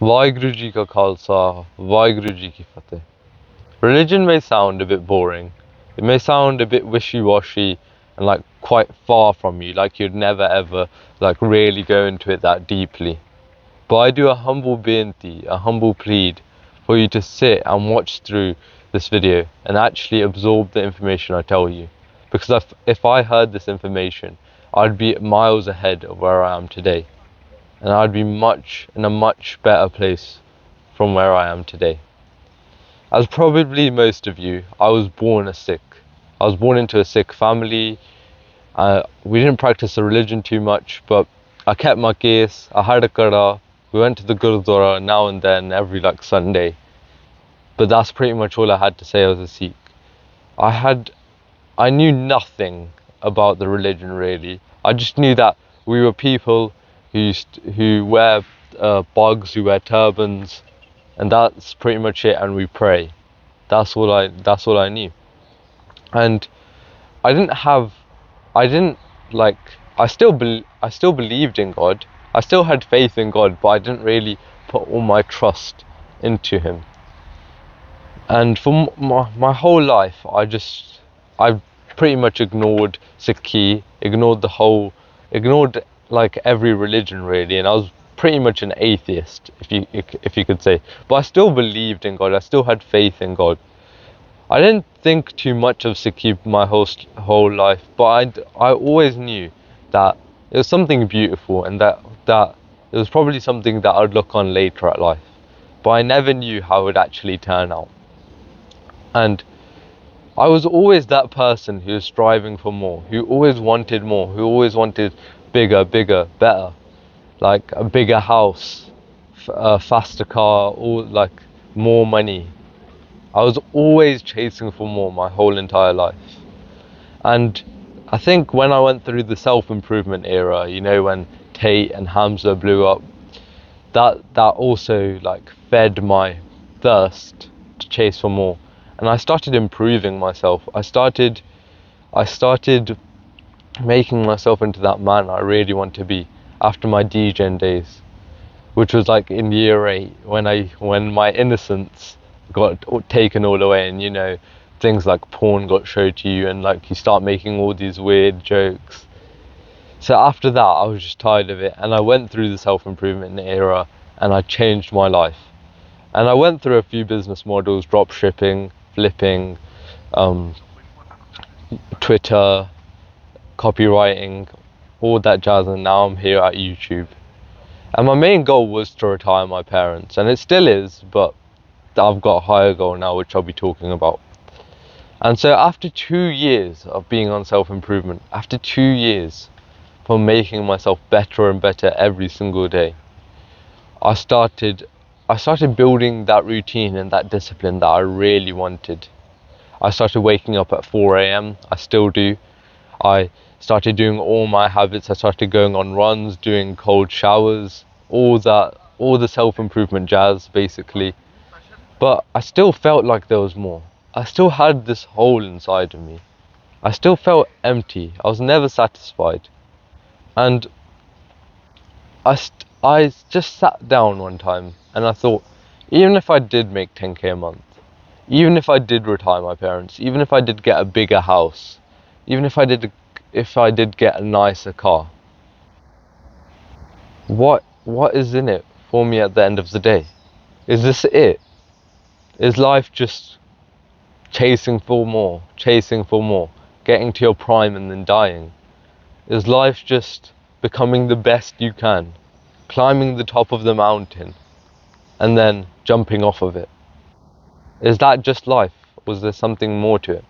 Waheguru Ji ka Khalsa, Waheguru Ji ki Fateh. Religion may sound a bit boring. It may sound a bit wishy-washy and like quite far from you, like you'd never ever like really go into it that deeply. But I do a humble binti, a humble plead for you to sit and watch through this video and actually absorb the information I tell you. Because if I heard this information, I'd be miles ahead of where I am today. And I'd be in a much better place from where I am today. As probably most of you, I was born a Sikh. I was born into a Sikh family. We didn't practice the religion too much, but I kept my case. I had a qada. We went to the Gurdwara now and then, every like Sunday. But that's pretty much all I had to say as a Sikh. I knew nothing about the religion really. I just knew that we were people who wear bugs, who wear turbans, and that's pretty much it. And we pray. That's all I knew. And I didn't like. I still believed in God. I still had faith in God, but I didn't really put all my trust into Him. And for my whole life, I pretty much ignored Sikhi, ignored like every religion really, and I was pretty much an atheist, if you could say. But I still believed in God. I still had faith in God. I didn't think too much of Sikhi my whole life, but I always knew that it was something beautiful, and that it was probably something that I'd look on later at life. But I never knew how it would actually turn out. And I was always that person who was striving for more, who always wanted more, who always wanted bigger, better, like a bigger house, a faster car, or like more money. I was always chasing for more my whole entire life. And I think when I went through the self-improvement era, you know, when Tate and Hamza blew up, that also like fed my thirst to chase for more. And I started improving myself. I started making myself into that man I really want to be after my DJing days, which was like in year 8 when my innocence got taken all away, and you know, things like porn got showed to you, and like you start making all these weird jokes. So after that, I was just tired of it, and I went through the self-improvement era, and I changed my life. And I went through a few business models: drop shipping, flipping, Twitter, copywriting, all that jazz, and now I'm here at YouTube. And my main goal was to retire my parents, and it still is, but I've got a higher goal now, which I'll be talking about. And so after 2 years of being on self-improvement, after 2 years from making myself better and better every single day, I started building that routine and that discipline that I really wanted. I started waking up at 4 a.m. I still do. I started doing all my habits. I started going on runs, doing cold showers, all the self-improvement jazz basically. But I still felt like there was more. I still had this hole inside of me. I still felt empty. I was never satisfied. And I just sat down one time and I thought, even if I did make 10k a month, even if I did retire my parents, even if I did get a bigger house, even if I did get a nicer car, what is in it for me at the end of the day? Is this it? Is life just chasing for more, getting to your prime and then dying? Is life just becoming the best you can, climbing the top of the mountain and then jumping off of it? Is that just life? Was there something more to it?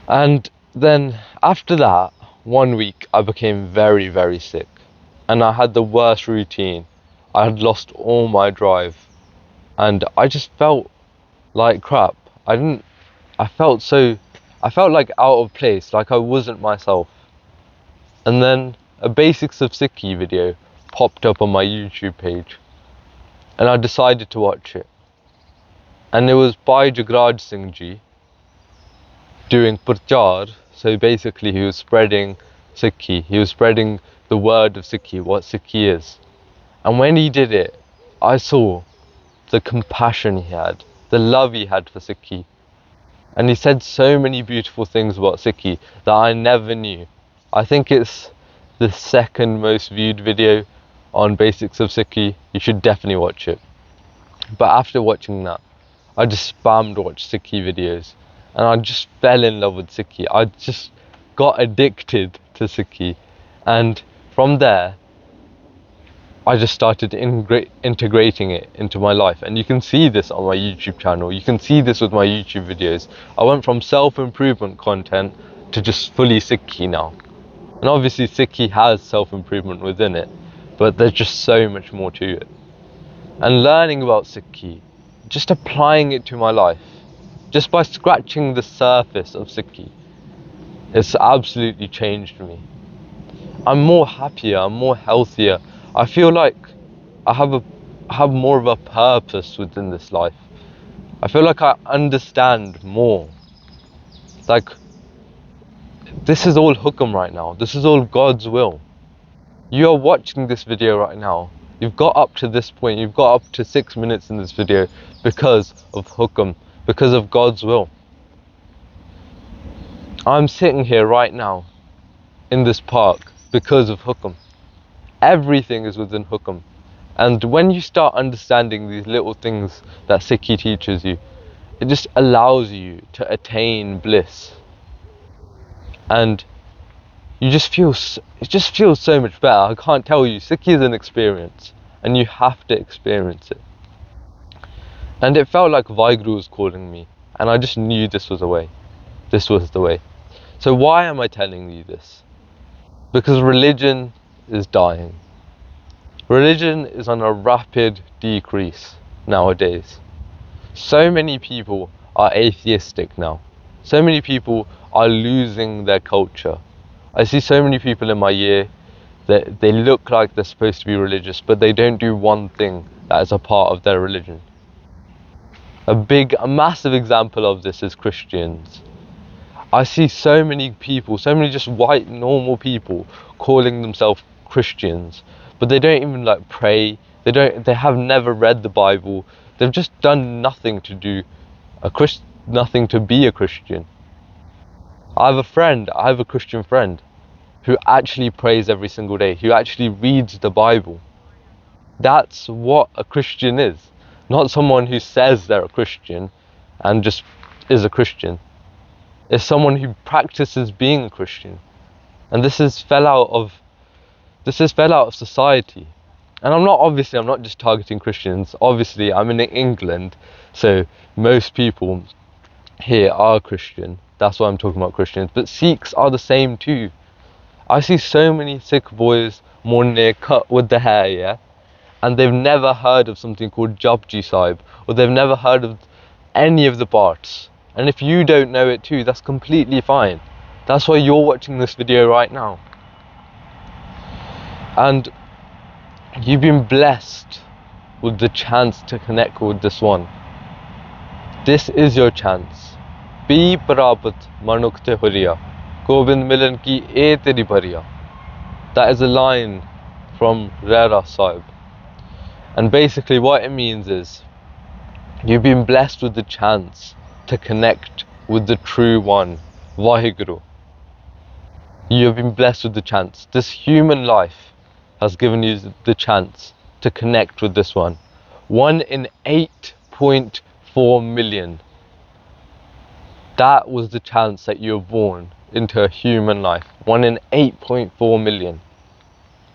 And then after that, 1 week, I became very, very sick. And I had the worst routine. I had lost all my drive. And I just felt like crap. I felt like out of place, like I wasn't myself. And then a Basics of Sikhi video popped up on my YouTube page. And I decided to watch it. And it was by Jagraj Singh Ji doing Prachar. So basically he was spreading Sikhi. He was spreading the word of Sikhi, what Sikhi is. And when he did it, I saw the compassion he had, the love he had for Sikhi. And he said so many beautiful things about Sikhi that I never knew. I think it's the second most viewed video on basics of Sikhi. You should definitely watch it. But after watching that, I just spammed watch Sikhi videos, and I just fell in love with Sikhi. I just got addicted to Sikhi, and from there I just started integrating it into my life. And you can see this on my YouTube channel. You can see this with my YouTube videos. I went from self-improvement content to just fully Sikhi now. And obviously Sikhi has self-improvement within it, but there's just so much more to it. And learning about Sikhi, just applying it to my life, just by scratching the surface of Sikhi, it's absolutely changed me. I'm more happier, I'm more healthier. I feel like I have more of a purpose within this life. I feel like I understand more. Like, this is all hukum right now. This is all God's will. You are watching this video right now. You've got up to this point. You've got up to 6 minutes in this video because of hukum, because of God's will. I'm sitting here right now in this park because of hukum. Everything is within hukum. And when you start understanding these little things that Sikhi teaches you, it just allows you to attain bliss. And it just feels so much better. I can't tell you, Sikhi is an experience, and you have to experience it. And it felt like Waheguru was calling me, and I just knew this was the way. This was the way. So why am I telling you this? Because religion is dying. Religion is on a rapid decrease nowadays. So many people are atheistic now. So many people are losing their culture. I see so many people in my year that they look like they're supposed to be religious, but they don't do one thing that is a part of their religion. A massive example of this is Christians. I see so many people, so many just white normal people calling themselves Christians, but they don't even like pray. They have never read the Bible. They've just done nothing to do nothing to be a Christian. I have a Christian friend who actually prays every single day, who actually reads the Bible. That's what a Christian is. Not someone who says they're a Christian and just is a Christian. It's someone who practices being a Christian. And this is fell out of society. And I'm not just targeting Christians. Obviously, I'm in England, so most people here are Christian. That's why I'm talking about Christians. But Sikhs are the same too. I see so many Sikh boys morning cut with the hair, yeah? And they've never heard of something called Japji Sahib, or they've never heard of any of the parts. And if you don't know it too, that's completely fine. That's why you're watching this video right now. And you've been blessed with the chance to connect with this one. This is your chance. Be Prapat Manukte Huriya, Gobind Milan ki e teri bhariya. That is a line from Rera Sahib. And basically what it means is, you've been blessed with the chance to connect with the true one, Waheguru. You have been blessed with the chance. This human life has given you the chance to connect with this one. 1 in 8.4 million. That was the chance that you were born into a human life. 1 in 8.4 million.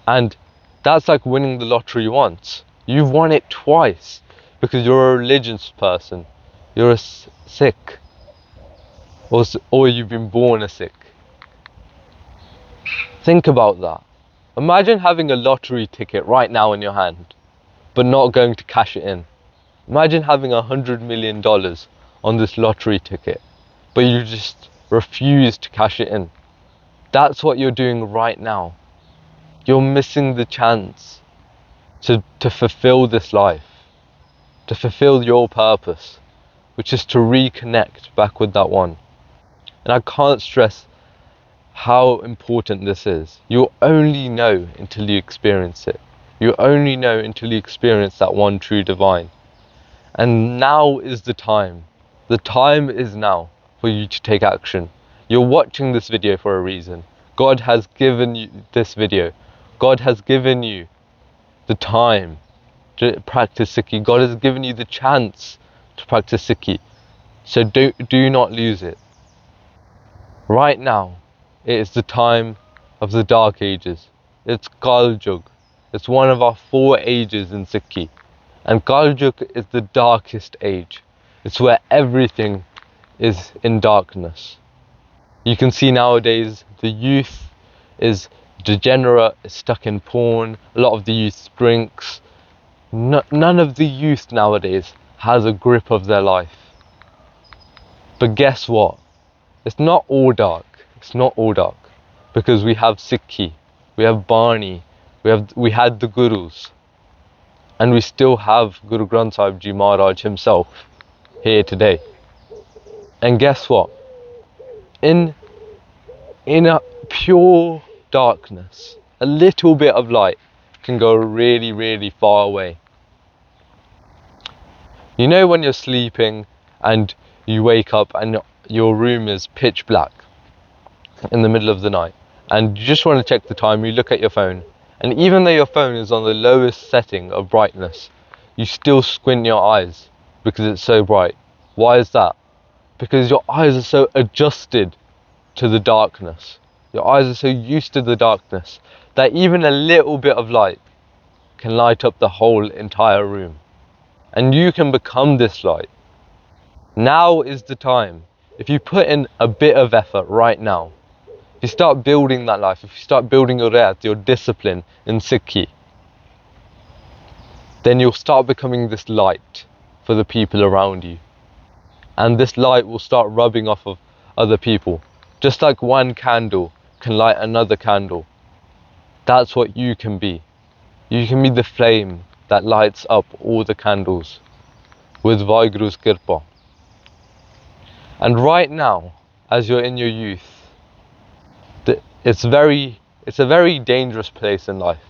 And that's like winning the lottery once. You've won it twice because you're a religious person. You're a Sikh. Or you've been born a Sikh. Think about that. Imagine having a lottery ticket right now in your hand, but not going to cash it in. Imagine having $100 million on this lottery ticket, but you just refuse to cash it in. That's what you're doing right now. You're missing the chance to fulfill this life, to fulfill your purpose, which is to reconnect back with that one. And I can't stress how important this is. You'll only know until you experience it. You only know until you experience that one true divine. And now is the time. The time is now for you to take action. You're watching this video for a reason. God has given you this video. God has given you the time to practice Sikhi. God has given you the chance to practice Sikhi. So do not lose it. Right now, it is the time of the dark ages. It's Kal Yug. It's one of our 4 ages in Sikhi. And Kal Yug is the darkest age. It's where everything is in darkness. You can see nowadays the youth is degenerate, is stuck in porn. A lot of the youth drinks. None of the youth nowadays has a grip of their life. But guess what? It's not all dark. It's not all dark. Because we have Sikhi, we have Bani, we had the Gurus. And we still have Guru Granth Sahib Ji Maharaj himself here today. And guess what? In a pure darkness, a little bit of light can go really, really far away. You know when you're sleeping and you wake up and your room is pitch black in the middle of the night, and you just want to check the time, you look at your phone, and even though your phone is on the lowest setting of brightness, you still squint your eyes because it's so bright. Why is that? Because your eyes are so adjusted to the darkness. Your eyes are so used to the darkness that even a little bit of light can light up the whole entire room. And you can become this light. Now is the time. If you put in a bit of effort right now, if you start building that life, if you start building your riyat, your discipline in Sikhi, then you'll start becoming this light for the people around you. And this light will start rubbing off of other people. Just like one candle can light another candle. That's what you can be. You can be the flame that lights up all the candles with Waheguru's kirpa. And right now, as you're in your youth, it's a very dangerous place in life.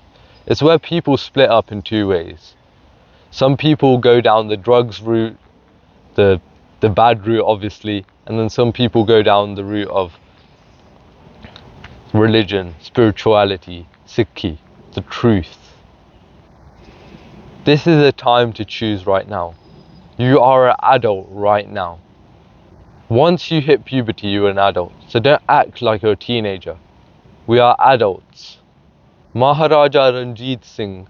It's where people split up in 2 ways. Some people go down the drugs route, the bad route obviously, and then some people go down the route of religion, spirituality, Sikhi, the truth. This is a time to choose right now. You are an adult right now. Once you hit puberty, you're an adult. So don't act like you're a teenager. We are adults. Maharaja Ranjit Singh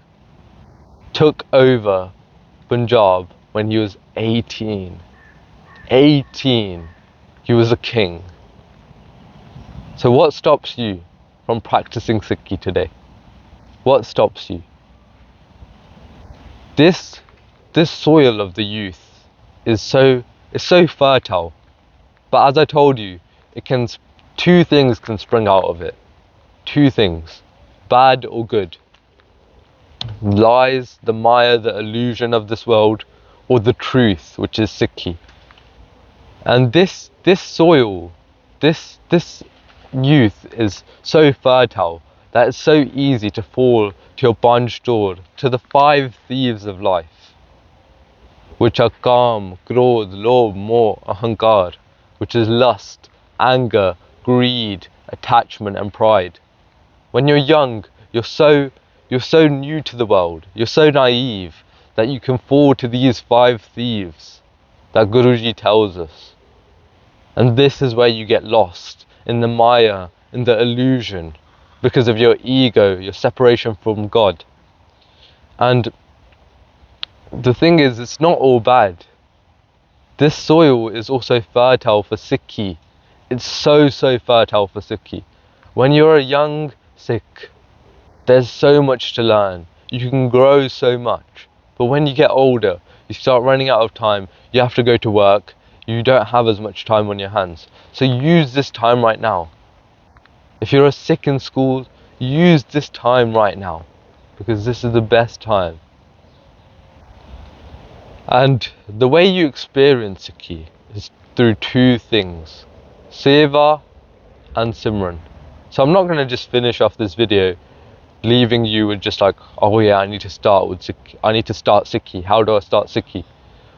took over Punjab when he was 18. 18. He was a king. So what stops you from practicing Sikhi today? What stops you? This soil of the youth is so fertile. But as I told you, 2 things can spring out of it. 2 things, bad or good. Lies, the maya, the illusion of this world, or the truth, which is Sikhi. And this soil, this youth is so fertile that it's so easy to fall to your banj door, to the 5 thieves of life, which are Kam, Krodh, Lobh, Moh, Ahankar, which is lust, anger, greed, attachment and pride. When you're young, you're so new to the world, you're so naive that you can fall to these 5 thieves that Guruji tells us. And this is where you get lost, in the maya, in the illusion, because of your ego, your separation from God. And the thing is, it's not all bad. This soil is also fertile for Sikhi. It's so fertile for Sikhi. When you're a young Sikh, there's so much to learn. You can grow so much. But when you get older, you start running out of time. You have to go to work. You don't have as much time on your hands. So use this time right now. If you're a Sikh in school, use this time right now, because this is the best time. And the way you experience Sikhi is through 2 things, Seva and Simran. So I'm not going to just finish off this video leaving you with just like, oh yeah, I need to start Sikhi. How do I start Sikhi?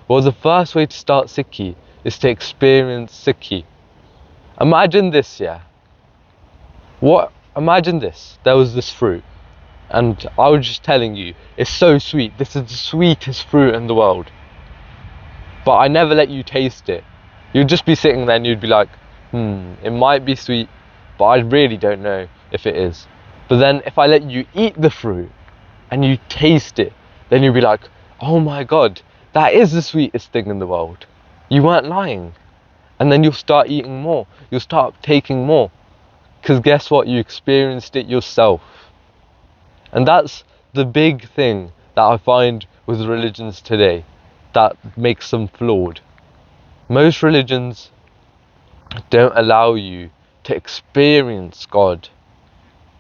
Well, the first way to start Sikhi is to experience Sikhi. Imagine this, yeah. Imagine this. There was this fruit, and I was just telling you, it's so sweet. This is the sweetest fruit in the world. But I never let you taste it. You'd just be sitting there and you'd be like, it might be sweet, but I really don't know if it is. But then if I let you eat the fruit and you taste it, then you'll be like, oh my God, that is the sweetest thing in the world. You weren't lying. And then you'll start eating more. You'll start taking more. Because guess what? You experienced it yourself. And that's the big thing that I find with religions today that makes them flawed. Most religions don't allow you to experience God.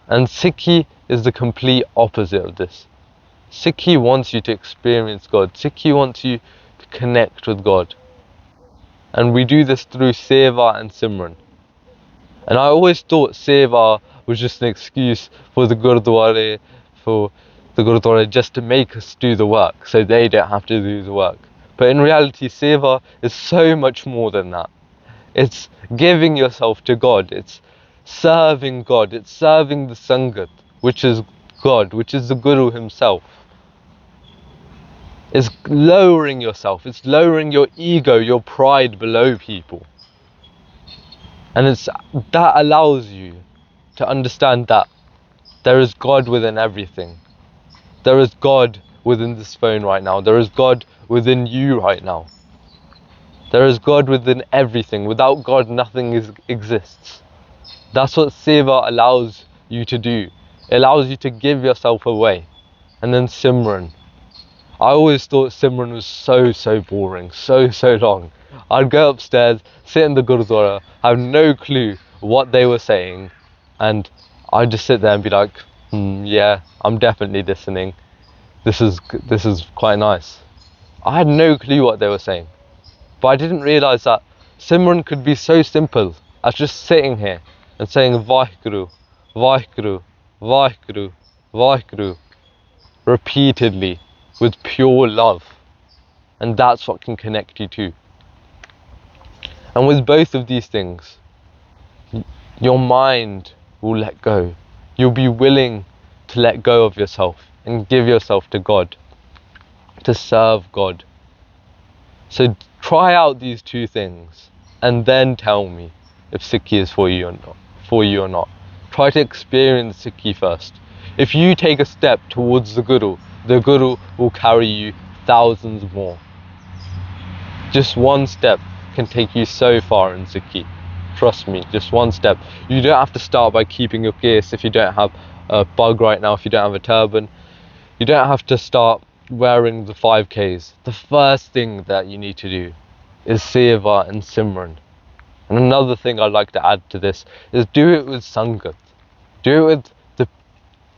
And Sikhi is the complete opposite of this. Sikhi wants you to experience God. Sikhi wants you to connect with God. And we do this through Seva and Simran. And I always thought Seva was just an excuse for the Gurdwara, just to make us do the work, so they don't have to do the work. But in reality, Seva is so much more than that. It's giving yourself to God. It's serving God. It's serving the Sangat, which is God, which is the Guru himself. It's lowering yourself. It's lowering your ego, your pride below people. And that allows you to understand that there is God within everything. There is God within this phone right now. There is God within you right now. There is God within everything. Without God, nothing exists. That's what Seva allows you to do. It allows you to give yourself away. And then Simran. I always thought Simran was so boring, so long. I'd go upstairs, sit in the Gurdwara, have no clue what they were saying, and I'd just sit there and be like, yeah, I'm definitely listening. This is quite nice. I had no clue what they were saying, but I didn't realise that Simran could be so simple as just sitting here and saying Waheguru, Waheguru, Waheguru, Waheguru repeatedly with pure love. And that's what can connect you to. And with both of these things, your mind will let go. You'll be willing to let go of yourself and give yourself to God, to serve God. So try out these two things and then tell me if Sikhi is for you or not. Try to experience Sikhi first. If you take a step towards the Guru will carry you thousands more. Just one step can take you so far in Sikhi. Trust me, just one step. You don't have to start by keeping your case if you don't have a bug right now, if you don't have a turban. You don't have to start wearing the 5Ks. The first thing that you need to do is Seva and Simran. And another thing I'd like to add to this is do it with Sangat. Do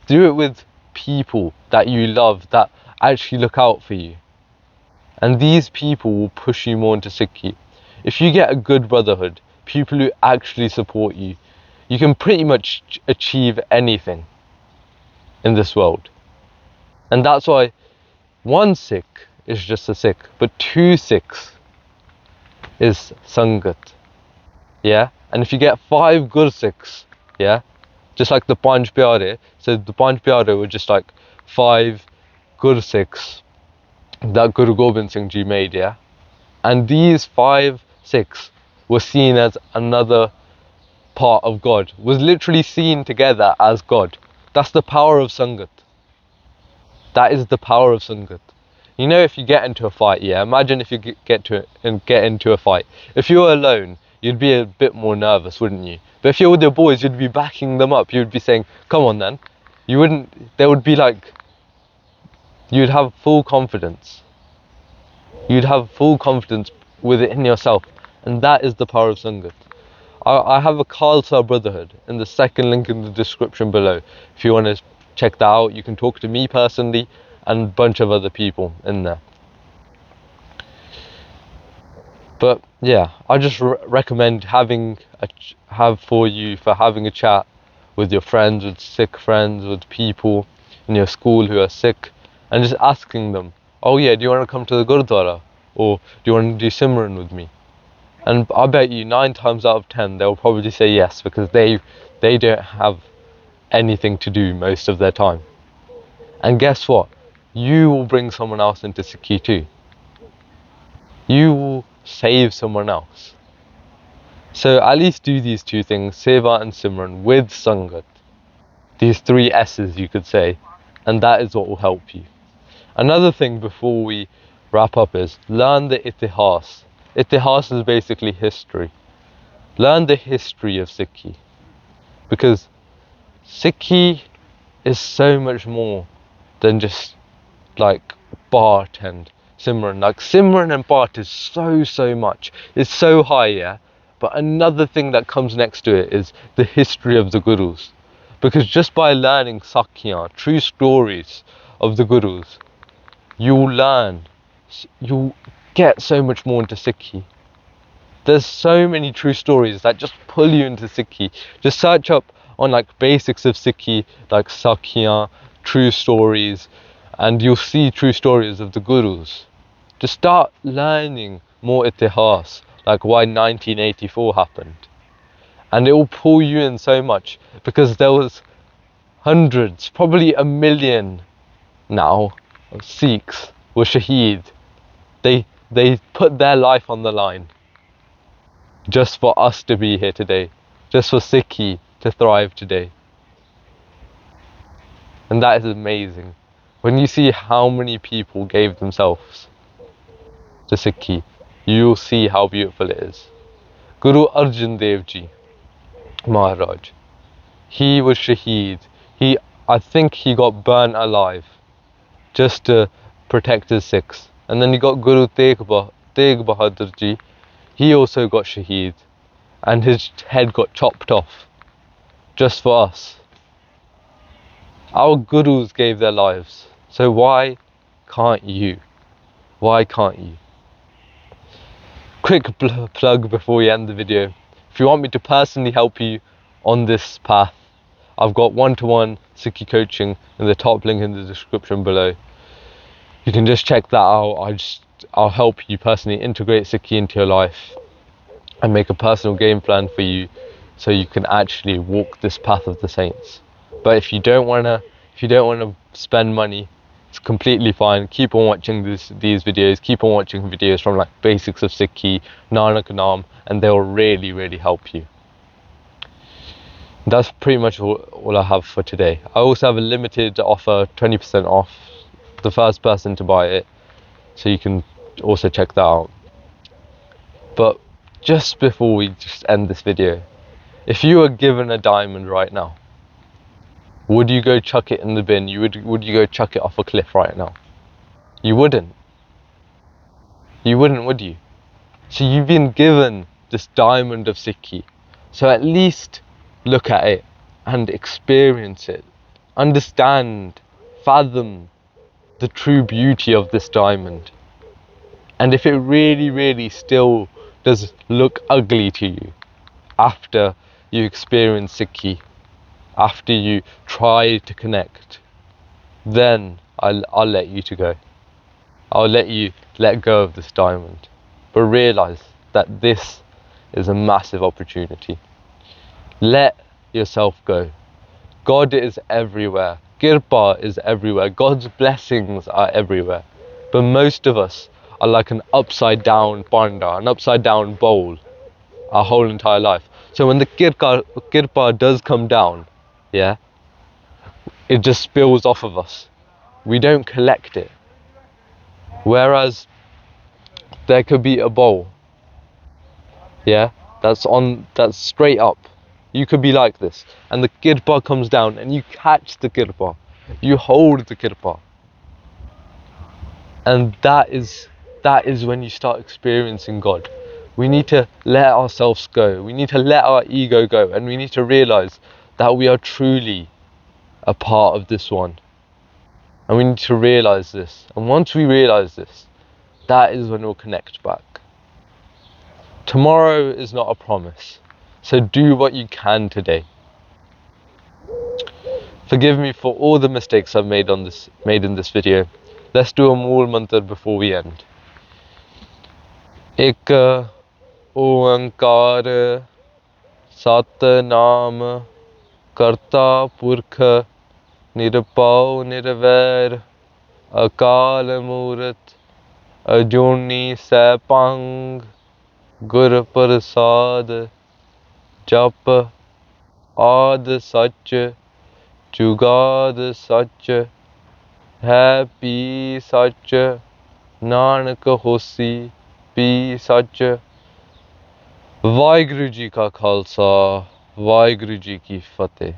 it with people that you love, that actually look out for you. And these people will push you more into Sikhi. If you get a good brotherhood, people who actually support you, you can pretty much achieve anything in this world. And that's why one Sikh is just a Sikh, but two Sikhs is Sangat. Yeah? And if you get 5 good Sikhs, yeah? Just like the Panj Pyare, so the Panj Pyare were just like 5 good Sikhs that Guru Gobind Singh Ji made, yeah? And these 5 Sikhs were seen as another part of God, was literally seen together as God. That's the power of Sangat. That is the power of Sangat. You know, if you get into a fight, yeah, imagine if you get into a fight. If you were alone, you'd be a bit more nervous, wouldn't you? But if you're with your boys, you'd be backing them up. You'd be saying, come on then. There would be like, you'd have full confidence. You'd have full confidence within yourself. And that is the power of Sangat. I have a Khalsa Brotherhood in the second link in the description below. If you want to check that out, you can talk to me personally and a bunch of other people in there. But yeah, I just recommend having a chat with your friends, with Sikh friends, with people in your school who are Sikh, and just asking them, oh yeah, do you want to come to the Gurdwara? Or do you want to do Simran with me? And I bet you 9 times out of 10 they'll probably say yes, because they don't have anything to do most of their time. And guess what? You will bring someone else into Sikhi too. You will save someone else. So at least do these 2 things, Seva and Simran, with Sangat. These 3 S's, you could say, and that is what will help you. Another thing before we wrap up is learn the Itihas. Itihas is basically history. Learn the history of Sikhi, because Sikhi is so much more than just like Bart and Simran. Like Simran and Bart is so much. It's so high, yeah. But another thing that comes next to it is the history of the Gurus. Because just by learning Sakhiyan, true stories of the Gurus, you'll learn, you'll get so much more into Sikhi. There's so many true stories that just pull you into Sikhi. Just search up on like basics of Sikhi, like Sakhiyan, true stories, and you'll see true stories of the Gurus. Just start learning more Itihas, like why 1984 happened. And it will pull you in so much, because there was hundreds, probably 1 million now, of Sikhs were shaheed. They put their life on the line just for us to be here today, just for Sikhi to thrive today. And that is amazing. When you see how many people gave themselves to Sikhi, you'll see how beautiful it is. Guru Arjan Dev Ji Maharaj, he was shaheed. I think he got burnt alive just to protect his Sikhs. And then you got Guru Tegh Bahadur Ji, he also got shaheed, and his head got chopped off just for us. Our Gurus gave their lives, so why can't you? Why can't you? Quick plug before we end the video. If you want me to personally help you on this path, I've got one-to-one Sikhi coaching in the top link in the description below. You can just check that out. I'll help you personally integrate Sikhi into your life and make a personal game plan for you, so you can actually walk this path of the saints. But if you don't wanna spend money, it's completely fine. Keep on watching these videos. Keep on watching videos from like basics of Sikhi, Nanak Naam, and they'll really help you. That's pretty much all I have for today. I also have a limited offer, 20% off the first person to buy it, so you can also check that out. But just before we just end this video, if you were given a diamond right now, would you go chuck it in the bin? Would you go chuck it off a cliff right now? You wouldn't. You wouldn't, would you? So you've been given this diamond of Sikhi. So at least look at it and experience it. Understand, fathom the true beauty of this diamond. And if it really still does look ugly to you after you experience Sikhi, after you try to connect, then I'll let you to go. I'll let you let go of this diamond. But realize that this is a massive opportunity. Let yourself go. God is everywhere. Kirpa is everywhere. God's blessings are everywhere. But most of us are like an upside down panda, an upside down bowl, our whole entire life. So when the kirpa does come down, yeah, it just spills off of us. We don't collect it. Whereas there could be a bowl, yeah, that's straight up. You could be like this, and the kirpa comes down, and you catch the kirpa, you hold the kirpa, and that is when you start experiencing God. We need to let ourselves go. We need to let our ego go, and we need to realize that we are truly a part of this one. And we need to realize this. And once we realize this, that is when we'll connect back. Tomorrow is not a promise. So do what you can today. Forgive me for all the mistakes I've made in this video. Let's do a Mool Mantra before we end. Ik ਓੰਕਾਰ ਸਤਿਨਾਮ ਕਰਤਾ ਪੁਰਖ ਨਿਰਭਉ ਨਿਰਵੈਰ ਅਕਾਲ ਮੂਰਤ ਅਜੂਨੀ ਸੈਭੰ ਗੁਰ ਪ੍ਰਸਾਦ ਜਪ ਆਦ ਸੱਚ ਜੁਗਾਦ ਸੱਚ ਹੈ ਪੀ ਸੱਚ ਨਾਨਕ ਹੋਸੀ ਪੀ ਸੱਚ। ਵਾਹਿਗੁਰੂ ਜੀ ਕਾ ਖਾਲਸਾ ਵਾਹਿਗੁਰੂ ਜੀ ਕੀ ਫਤਿਹ।